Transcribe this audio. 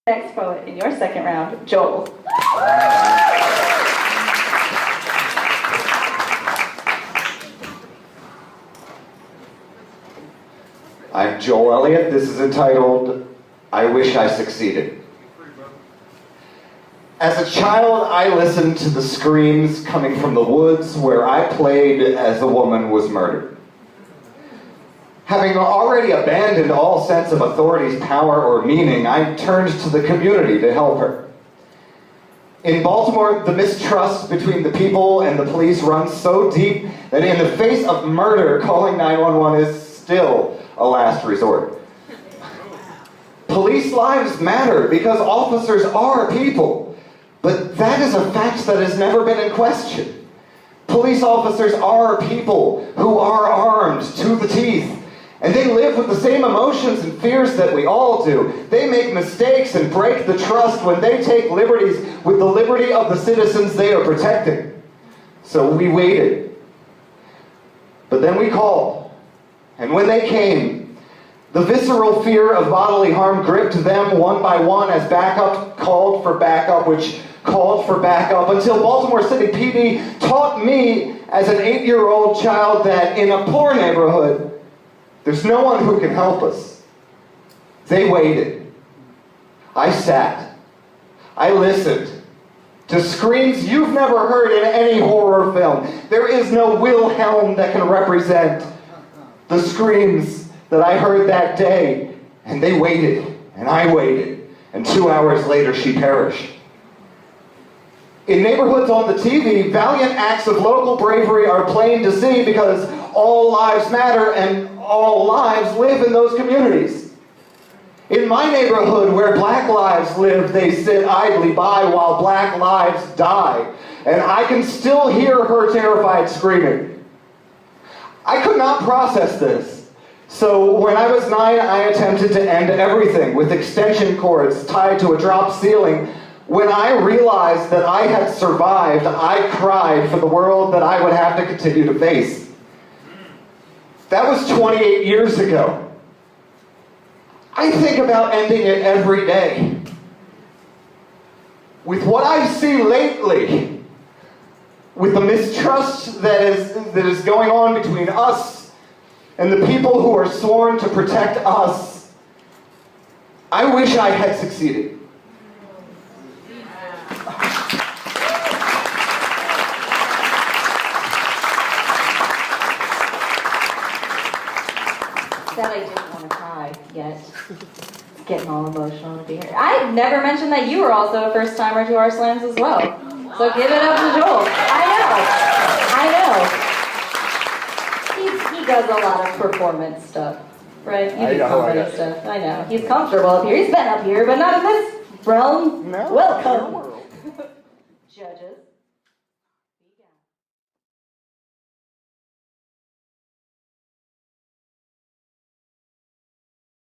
Next poet in your second round, Joel. I'm Joel Elliott. This is entitled, I Wish I Succeeded. As a child, I listened to the screams coming from the woods where I played as a woman was murdered. Having already abandoned all sense of authority's power or meaning, I turned to the community to help her. In Baltimore, the mistrust between the people and the police runs so deep that in the face of murder, calling 911 is still a last resort. Police lives matter because officers are people, but that is a fact that has never been in question. Police officers are people who are armed to the teeth. And they live with the same emotions and fears that we all do. They make mistakes and break the trust when they take liberties with the liberty of the citizens they are protecting. So we waited. But then we called. And when they came, the visceral fear of bodily harm gripped them one by one as backup called for backup, which called for backup, until Baltimore City PD taught me as an 8-year-old child that in a poor neighborhood, there's no one who can help us. They waited. I sat. I listened to screams you've never heard in any horror film. There is no Wilhelm that can represent the screams that I heard that day. And they waited, and I waited, and 2 hours later she perished. In neighborhoods on the TV, valiant acts of local bravery are plain to see because all lives matter and all lives live in those communities. In my neighborhood where black lives live, they sit idly by while black lives die. And I can still hear her terrified screaming. I could not process this. So when I was 9, I attempted to end everything with extension cords tied to a drop ceiling. When I realized that I had survived, I cried for the world that I would have to continue to face. That was 28 years ago. I think about ending it every day. With what I see lately, with the mistrust that is going on between us and the people who are sworn to protect us, I wish I had succeeded. That I didn't want to cry yet. Getting all emotional to be here. I never mentioned that you were also a first-timer to our slams as well. So give it up to Joel. I know. He does a lot of performance stuff, right? You do comedy stuff. I know. He's comfortable up here. He's been up here, but not in this realm. No. Welcome. Judges.